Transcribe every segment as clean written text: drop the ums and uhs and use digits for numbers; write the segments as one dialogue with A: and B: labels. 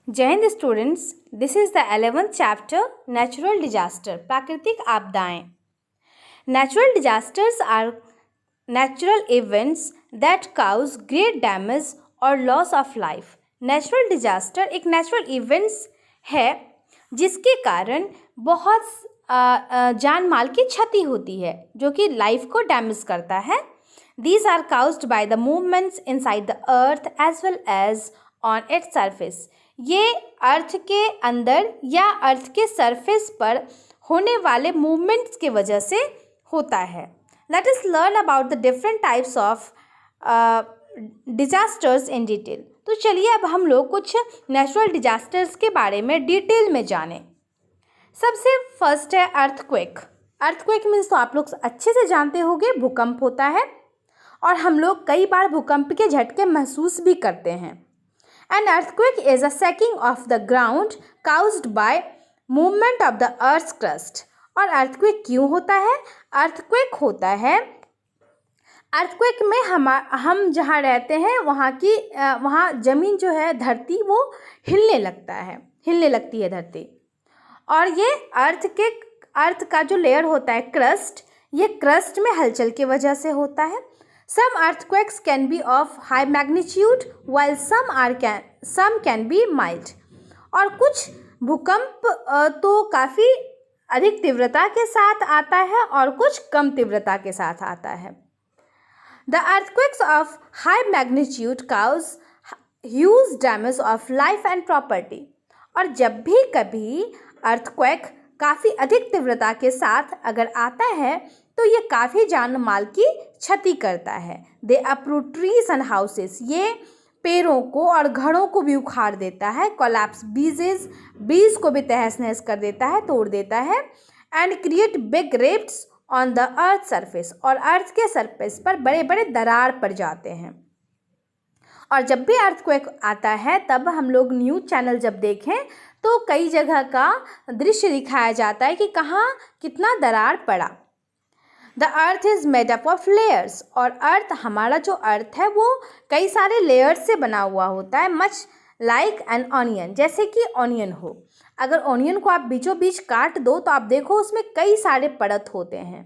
A: जय Hind students, this is the 11th chapter natural disaster प्राकृतिक आपदाएं. Natural disasters are natural events that cause great damage और loss of life. Natural disaster एक natural events है जिसके कारण बहुत जान माल की क्षति होती है जो कि लाइफ को डैमेज करता है. These are caused by the movements inside the earth as well as on its surface. ये अर्थ के अंदर या अर्थ के सरफेस पर होने वाले मूवमेंट्स की वजह से होता है. Let us learn about the different types of disasters in detail. तो चलिए अब हम लोग कुछ नेचुरल डिजास्टर्स के बारे में डिटेल में जानें. सबसे फर्स्ट है अर्थक्वेक. अर्थक्वेक मीन्स तो आप लोग अच्छे से जानते होंगे, भूकंप होता है और हम लोग कई बार भूकंप के झटके महसूस भी करते हैं. An earthquake is a shaking of the ground caused bye movement of the earth crust. और अर्थक्वेक क्यों होता है? अर्थक्वेक होता है, अर्थक्वेक में हम जहाँ रहते हैं वहाँ ज़मीन जो है, धरती, वो हिलने लगती है धरती. और ये अर्थ का जो लेयर होता है क्रस्ट, ये क्रस्ट में हलचल की वजह से होता है. Some earthquakes can be of high magnitude while some can be mild. और कुछ भूकंप तो काफ़ी अधिक तीव्रता के साथ आता है और कुछ कम तीव्रता के साथ आता है. The earthquakes of high magnitude cause huge damage of life and property. और जब भी कभी earthquake काफ़ी अधिक तीव्रता के साथ अगर आता है तो ये काफ़ी जान माल की क्षति करता है. दे अप्रूट ट्रीज एंड हाउसेस. ये पेड़ों को और घरों को भी उखाड़ देता है. कोलैप्स बीज को भी तहस नहस कर देता है, तोड़ देता है. And create big rifts on the earth surface. और अर्थ के सरफेस पर बड़े बड़े दरार पड़ जाते हैं. और जब भी अर्थक्वेक आता है तब हम लोग न्यूज़ चैनल जब देखें तो कई जगह का दृश्य दिखाया जाता है कि कहाँ कितना दरार पड़ा. The earth is made up of layers. और अर्थ, हमारा जो अर्थ है वो कई सारे लेयर्स से बना हुआ होता है. मच लाइक एन ऑनियन, जैसे कि ऑनियन हो. अगर ऑनियन को आप बीचों बीच काट दो तो आप देखो उसमें कई सारे परत होते हैं.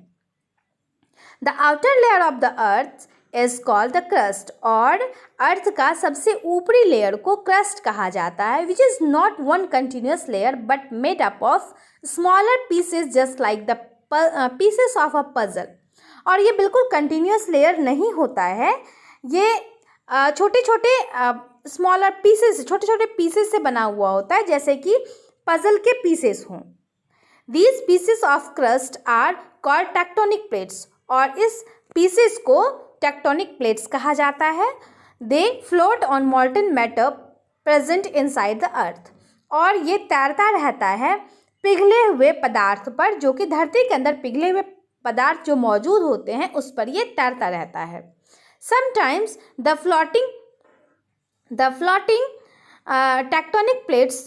A: The outer layer of the earth is called the crust. और अर्थ का सबसे ऊपरी लेयर को क्रस्ट कहा जाता है. Which is not one continuous layer but made up of smaller pieces just like the pieces of a puzzle. और ये बिल्कुल कंटिन्यूस लेयर नहीं होता है. ये छोटे छोटे स्मॉलर पीसेस, छोटे छोटे पीसेस से बना हुआ होता है, जैसे कि पजल के पीसेस हों. These pieces of crust are called tectonic plates. और इस पीसेस को टेक्टोनिक प्लेट्स कहा जाता है. They float on molten matter present inside the earth. और ये तैरता रहता है पिघले हुए पदार्थ पर, जो कि धरती के अंदर पिघले हुए पदार्थ जो मौजूद होते हैं उस पर ये तैरता रहता है. Sometimes the floating tectonic plates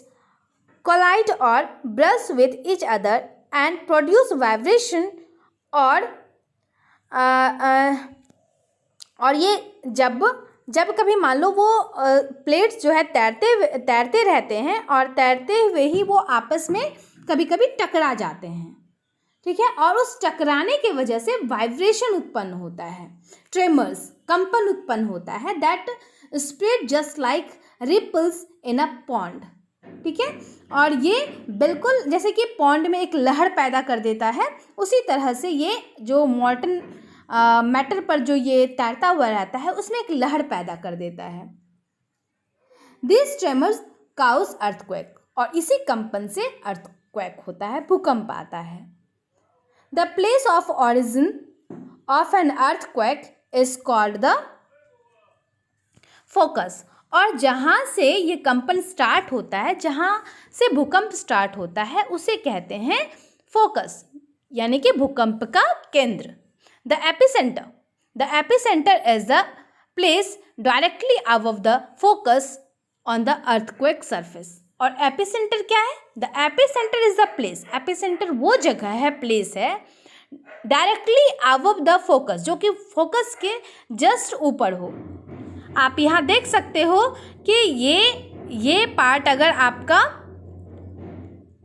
A: collide और brush with each other and produce vibration. और ये जब कभी मान लो वो प्लेट्स जो है तैरते रहते हैं और तैरते हुए ही वो आपस में कभी कभी टकरा जाते हैं. ठीक है. और उस टकराने की वजह से वाइब्रेशन उत्पन्न होता है, ट्रेमर्स, कंपन उत्पन्न होता है. That spread just like ripples in a pond. ठीक है. और ये बिल्कुल जैसे कि पॉन्ड में एक लहर पैदा कर देता है, उसी तरह से ये जो मॉल्टन मैटर पर जो ये तैरता हुआ रहता है उसमें एक लहर पैदा कर देता है. This tremors cause earthquake. और इसी कंपन से अर्थक्वेक होता है, भूकंप आता है. The place of origin of an earthquake is called the focus. और जहाँ से ये कंपन स्टार्ट होता है, जहाँ से भूकंप स्टार्ट होता है, उसे कहते हैं फोकस, यानी कि भूकंप का केंद्र. The epicenter is the place directly above the focus on the earthquake surface. और epicenter क्या है? The epicenter is the place. epicenter वो जगह है, place है, directly above the focus, जो कि फोकस के जस्ट ऊपर हो. आप यहाँ देख सकते हो कि ये ये पार्ट अगर आपका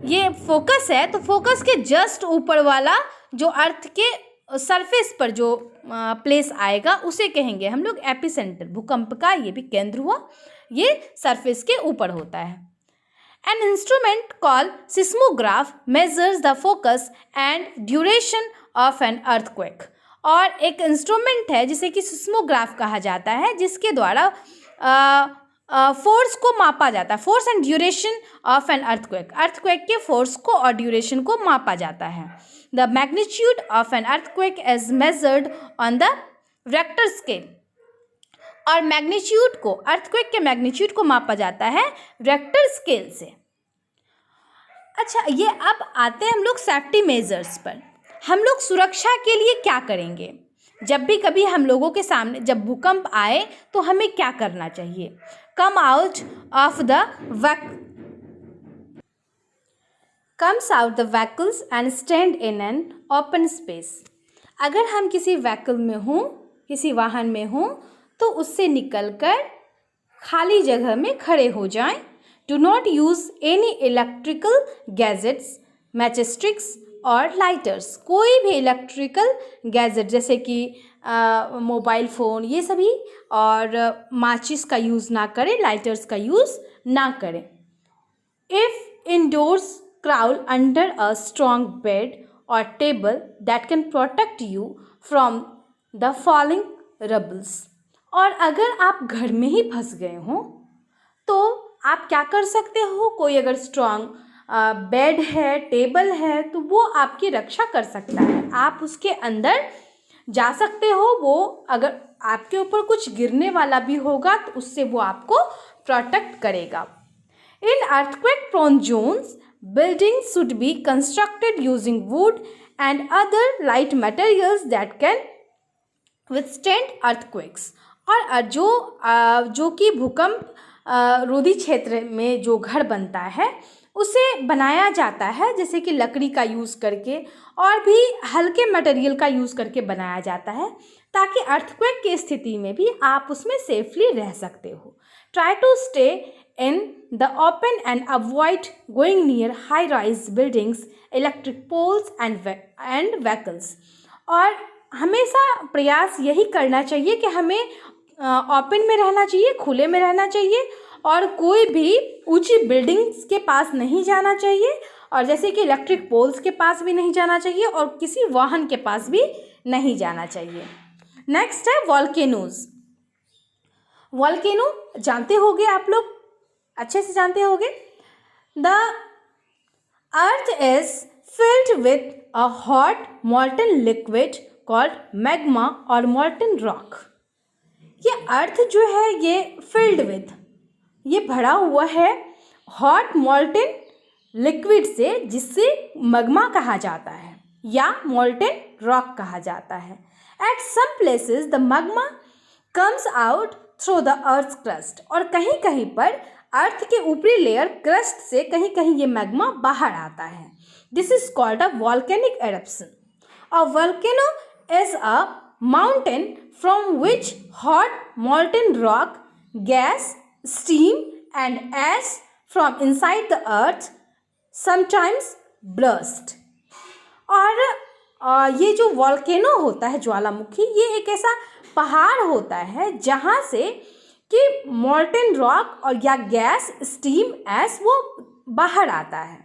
A: ये फोकस है तो फोकस के जस्ट ऊपर वाला जो अर्थ के सरफेस पर जो प्लेस आएगा उसे कहेंगे हम लोग एपिसेंटर। भूकंप का ये भी केंद्र हुआ, ये सरफेस के ऊपर होता है। An instrument called seismograph measures the focus and duration of an earthquake. और एक इंस्ट्रूमेंट है जिसे कि सिस्मोग्राफ कहा जाता है, जिसके द्वारा फोर्स को मापा जाता है, force and duration of an earthquake. Earthquake के फोर्स को और ड्यूरेशन को मापा जाता है। The magnitude of an earthquake is measured on the vector scale. और मैग्नीट्यूड को, अर्थक्वेक के मैग्नीट्यूड को मापा जाता है वेक्टर स्केल से। अच्छा, ये अब आते हैं हम लोग सेफ्टी मेजर्स पर। हम लोग सुरक्षा के लिए क्या करेंगे? जब भी कभी हम लोगों के सामने जब भूकंप आए तो हमें क्या करना चाहिए? Come out of the comes out the vehicles and stand in an open space. अगर हम किसी व्हीकल में हों, किसी वाहन में हों, तो उससे निकलकर खाली जगह में खड़े हो जाएं। Do not use any electrical gadgets, matchsticks और लाइटर्स। कोई भी इलेक्ट्रिकल गैजेट जैसे कि मोबाइल फ़ोन, ये सभी, और माचिस का यूज़ ना करें, लाइटर्स का यूज़ ना करें। If indoors, crawl under a strong bed or table that can protect you from the falling rubbles। और अगर आप घर में ही फंस गए हों तो आप क्या कर सकते हो? कोई अगर स्ट्रॉन्ग बेड है, टेबल है, तो वो आपकी रक्षा कर सकता है। आप उसके अंदर जा सकते हो। वो अगर आपके ऊपर कुछ गिरने वाला भी होगा तो उससे वो आपको प्रोटेक्ट करेगा। In earthquake prone zones, buildings should be constructed using wood and other light materials that can withstand earthquakes। और जो कि भूकंप रोधी क्षेत्र में जो घर बनता है उसे बनाया जाता है जैसे कि लकड़ी का यूज़ करके और भी हल्के मटेरियल का यूज़ करके बनाया जाता है, ताकि अर्थक्वेक की स्थिति में भी आप उसमें सेफली रह सकते हो। Try to stay in the open and avoid going near high-rise buildings, electric poles and vehicles। और हमेशा प्रयास यही करना चाहिए कि हमें ओपन में रहना चाहिए, खुले में रहना चाहिए, और कोई भी ऊंची बिल्डिंग्स के पास नहीं जाना चाहिए, और जैसे कि इलेक्ट्रिक पोल्स के पास भी नहीं जाना चाहिए, और किसी वाहन के पास भी नहीं जाना चाहिए। नेक्स्ट है वॉल्केनोज। वॉल्केनो जानते होंगे आप लोग, अच्छे से जानते होंगे। The earth is filled with a hot मॉल्टन liquid called magma और मॉल्टन रॉक। ये अर्थ जो है ये फिल्ड विथ, ये भरा हुआ है हॉट मॉल्टन लिक्विड से, जिससे मैग्मा कहा जाता है या मॉल्टन रॉक कहा जाता है। At some places the magma comes out through the earth crust. और कहीं कहीं पर अर्थ के ऊपरी लेयर क्रस्ट से कहीं कहीं ये मैग्मा बाहर आता है। This is called a volcanic eruption. A volcano is a mountain from which hot molten rock, gas, steam and ash from inside the earth sometimes burst. और ये जो वॉल्केनो होता है, ज्वालामुखी, ये एक ऐसा पहाड़ होता है जहाँ से कि मॉल्टन रॉक और या गैस, स्टीम, ऐश वो बाहर आता है,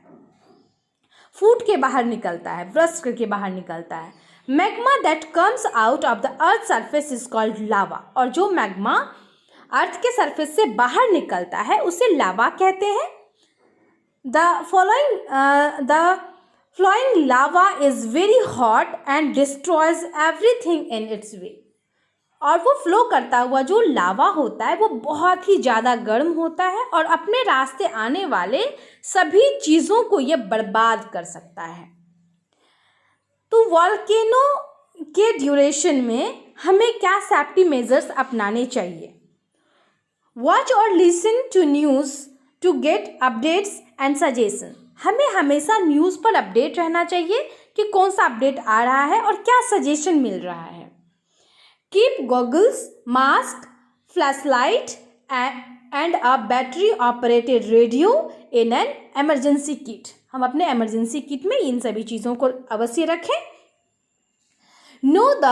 A: फूट के बाहर निकलता है, ब्रस्ट करके बाहर निकलता है। Magma that comes out of the earth surface is called lava. और जो मैग्मा अर्थ के सरफेस से बाहर निकलता है उसे लावा कहते हैं। The flowing lava is very hot and destroys everything in its way. और वो फ्लो करता हुआ जो लावा होता है वो बहुत ही ज़्यादा गर्म होता है और अपने रास्ते आने वाले सभी चीज़ों को ये बर्बाद कर सकता है। तो वॉल्केनो के ड्यूरेशन में हमें क्या सेफ्टी मेजर्स अपनाने चाहिए? वॉच और listen to news to get updates and suggestion. हमें हमेशा न्यूज़ पर अपडेट रहना चाहिए कि कौन सा अपडेट आ रहा है और क्या सजेशन मिल रहा है। Keep goggles, mask, flashlight and a battery operated radio in an emergency kit. हम अपने एमरजेंसी किट में इन सभी चीज़ों को अवश्य रखें। Know the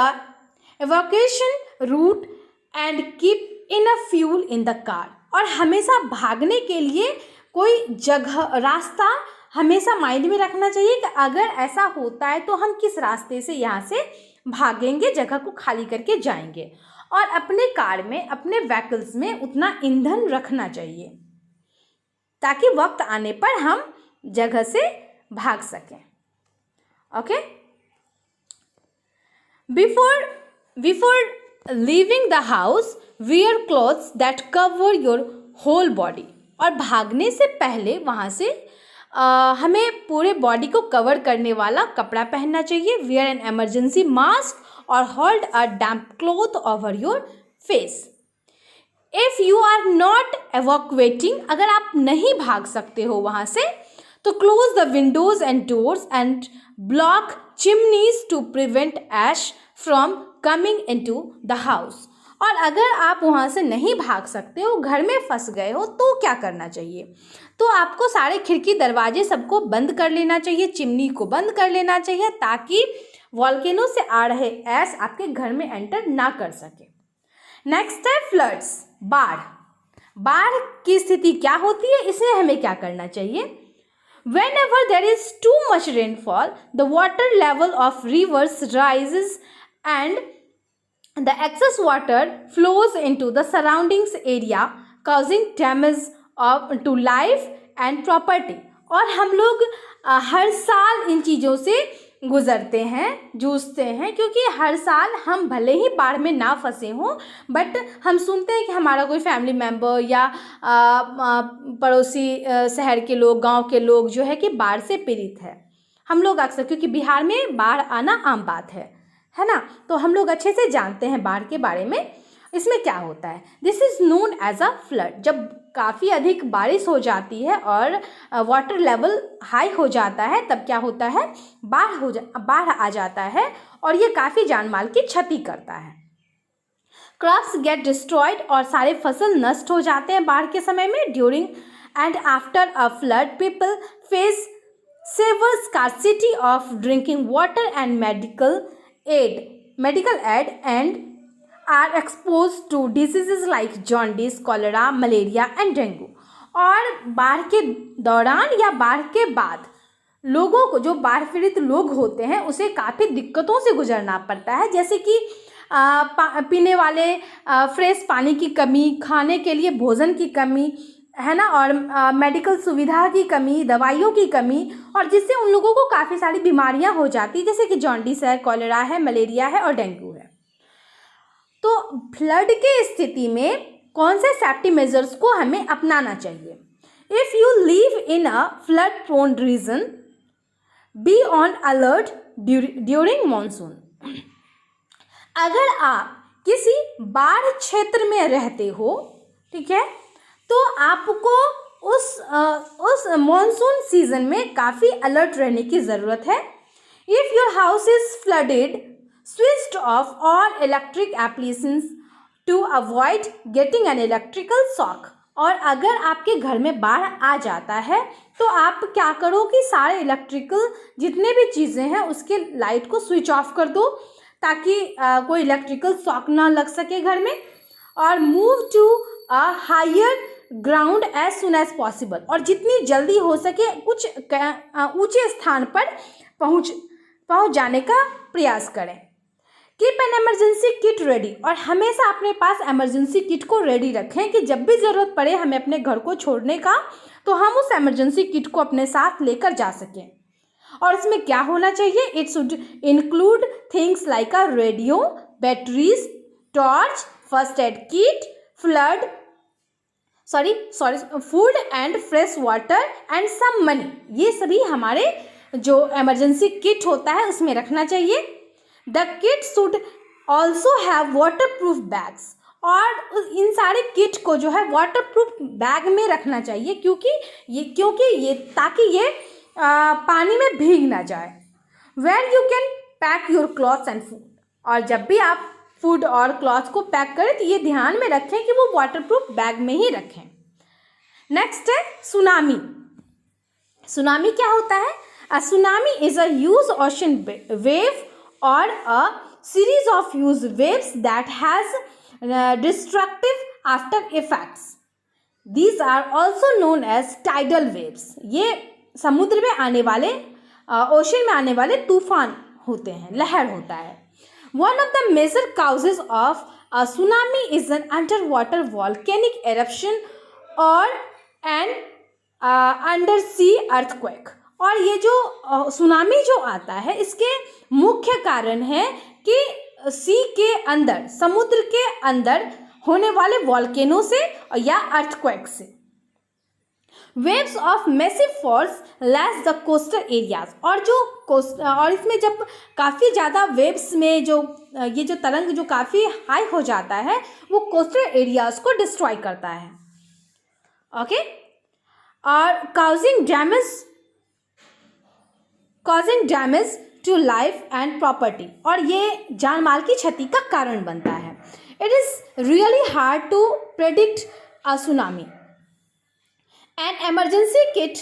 A: evacuation route and keep enough fuel in the car. और हमेशा भागने के लिए कोई जगह, रास्ता हमेशा माइंड में रखना चाहिए कि अगर ऐसा होता है तो हम किस रास्ते से यहाँ से भागेंगे, जगह को खाली करके जाएंगे। और अपने कार में, अपने व्हीकल्स में उतना ईंधन रखना चाहिए ताकि वक्त आने पर हम जगह से भाग सकें। Okay, before leaving the house wear clothes that cover your whole body। और भागने से पहले वहाँ से हमें पूरे बॉडी को कवर करने वाला कपड़ा पहनना चाहिए। wear an emergency mask और hold a damp cloth over your face। if you are not evacuating, अगर आप नहीं भाग सकते हो वहाँ से, तो close the windows and doors and block chimneys to prevent ash from coming into the house। और अगर आप वहाँ से नहीं भाग सकते हो, घर में फंस गए हो, तो क्या करना चाहिए? तो आपको सारे खिड़की दरवाजे सबको बंद कर लेना चाहिए, चिमनी को बंद कर लेना चाहिए ताकि वॉल्केनो से आ रहे ऐश आपके घर में एंटर ना कर सके। नेक्स्ट है फ्लड्स, बाढ़। बाढ़ की स्थिति क्या होती है, इसमें हमें क्या करना चाहिए? Whenever there is too much rainfall, the water level of rivers rises and the excess water flows into the surroundings area, causing damage to life and property। और हम लोग हर साल इन चीज़ों से गुज़रते हैं, जूझते हैं, क्योंकि हर साल हम भले ही बाढ़ में ना फंसे हों, बट हम सुनते हैं कि हमारा कोई फैमिली मेम्बर या पड़ोसी शहर के लोग, गांव के लोग जो है कि बाढ़ से पीड़ित है। हम लोग अक्सर, क्योंकि बिहार में बाढ़ आना आम बात है ना, तो हम लोग अच्छे से जानते हैं बाढ़ के बारे में। इसमें क्या होता है? This is known as a flood. जब काफ़ी अधिक बारिश हो जाती है और वाटर लेवल हाई हो जाता है, तब क्या होता है? बाढ़ आ जाता है और ये काफ़ी जान माल की क्षति करता है। क्रॉप्स गेट डिस्ट्रॉयड, और सारे फसल नष्ट हो जाते हैं बाढ़ के समय में। During and after a flood people face severe scarcity of drinking water and medical aid and are exposed to diseases like jaundice, cholera, malaria and dengue। और बाढ़ के दौरान या बाढ़ के बाद लोगों को, जो बाढ़ पीड़ित लोग होते हैं, उसे काफ़ी दिक्कतों से गुजरना पड़ता है, जैसे कि पीने वाले फ्रेश पानी की कमी, खाने के लिए भोजन की कमी, है ना, और मेडिकल सुविधा की कमी, दवाइयों की कमी, और जिससे उन लोगों को काफ़ी सारी बीमारियां हो जाती, जैसे कि जॉन्डिस है, कॉलेरा है, मलेरिया है और डेंगू है। तो फ्लड के स्थिति में कौन से सेफ्टी मेजर्स को हमें अपनाना चाहिए? If you live in a flood prone region, be on alert during monsoon. अगर आप किसी बाढ़ क्षेत्र में रहते हो, ठीक है, तो आपको उस मॉनसून सीजन में काफ़ी अलर्ट रहने की ज़रूरत है। If your house is flooded, switch off all electric appliances to avoid getting an electrical shock. और अगर आपके घर में बाढ़ आ जाता है, तो आप क्या करो कि सारे इलेक्ट्रिकल जितने भी चीज़ें हैं उसके लाइट को स्विच ऑफ कर दो, ताकि कोई इलेक्ट्रिकल शॉक ना लग सके घर में। और move to a higher ground as soon as possible, और जितनी जल्दी हो सके कुछ ऊंचे स्थान पर पहुंच जाने का प्रयास करें। Keep an emergency kit ready, और हमेशा अपने पास एमरजेंसी किट को रेडी रखें कि जब भी ज़रूरत पड़े हमें अपने घर को छोड़ने का, तो हम उस एमरजेंसी किट को अपने साथ लेकर जा सकें। और इसमें क्या होना चाहिए? It should include things like a radio, batteries, torch, first aid kit, food and fresh water and some money. ये सभी हमारे जो एमरजेंसी किट होता है उसमें रखना चाहिए। The kit should also have water proof bags, और इन सारे किट को जो है वाटर प्रूफ बैग में रखना चाहिए, क्योंकि ये ताकि ये पानी में भीग ना जाए। Where you can pack your clothes and food, और जब भी आप फूड और क्लॉथ को पैक करें तो ये ध्यान में रखें कि वो वाटरप्रूफ बैग में ही रखें। नेक्स्ट है सुनामी। सुनामी क्या होता है? A tsunami is a huge ocean wave और a series of huge waves that has destructive after effects. These are also known as tidal waves. ये समुद्र में आने वाले ओशन में आने वाले तूफान होते हैं, लहर होता है। One of the major causes of a tsunami is an underwater volcanic eruption or an undersea earthquake. और ये जो सुनामी जो आता है इसके मुख्य कारण है कि सी के अंदर, समुद्र के अंदर होने वाले वॉल्केनो से या अर्थक्वेक से। Waves of massive force lash the coastal areas. और इसमें जब काफ़ी ज़्यादा वेव्स में जो ये जो तरंग जो काफ़ी हाई हो जाता है वो कोस्टल एरियाज को डिस्ट्रॉय करता है। ओके, और causing damage to life and property. और ये जान माल की क्षति का कारण बनता है। It is really hard to predict a tsunami. An emergency kit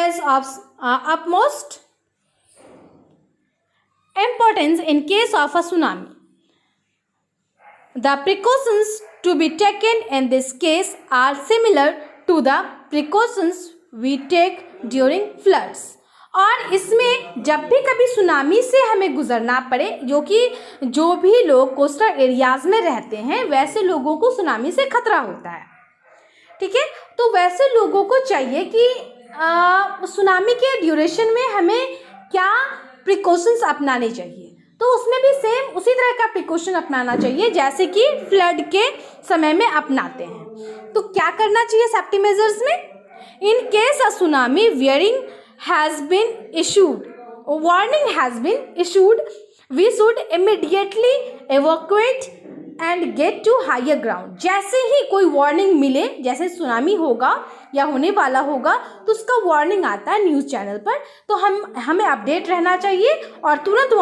A: is of utmost importance in case of a tsunami. The precautions to be taken in this case are similar to the precautions we take during floods. और इसमें जब भी कभी tsunami से हमें गुजरना पड़े, जो भी लोग कोस्टल एरियाज में रहते हैं वैसे लोगों को सुनामी से खतरा होता है। ठीक है, तो वैसे लोगों को चाहिए कि सुनामी के ड्यूरेशन में हमें क्या प्रिकॉशंस अपनाने चाहिए। तो उसमें भी सेम उसी तरह का प्रिकॉशन अपनाना चाहिए जैसे कि फ्लड के समय में अपनाते हैं। तो क्या करना चाहिए सेफ्टी मेजर्स में? In case a tsunami warning has been issued, we should immediately evacuate and get to higher ground. जैसे ही कोई वार्निंग मिले, जैसे सुनामी होगा या होने वाला होगा तो उसका वार्निंग आता है न्यूज़ चैनल पर, तो हमें अपडेट रहना चाहिए और तुरंत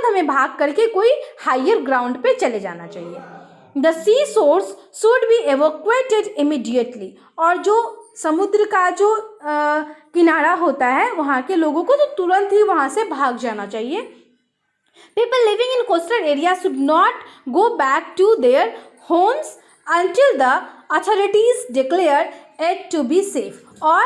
A: हमें भाग करके कोई हायर ग्राउंड पे चले जाना चाहिए। The sea source should be evacuated immediately. और जो समुद्र का जो किनारा होता है वहाँ के लोगों को तो तुरंत ही वहाँ से भाग जाना चाहिए। People living in coastal areas should not go back to their homes until the authorities declare it to be safe. और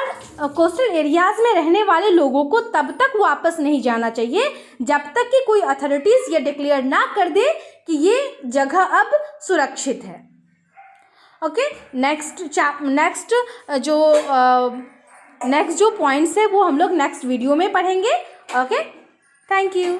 A: कोस्टल एरियाज में रहने वाले लोगों को तब तक वापस नहीं जाना चाहिए जब तक कि कोई अथॉरिटीज़ ये डिक्लेयर ना कर दे कि ये जगह अब सुरक्षित है। ओके, नेक्स्ट जो पॉइंट्स है वो हम लोग नेक्स्ट वीडियो में पढ़ेंगे। Okay, thank you.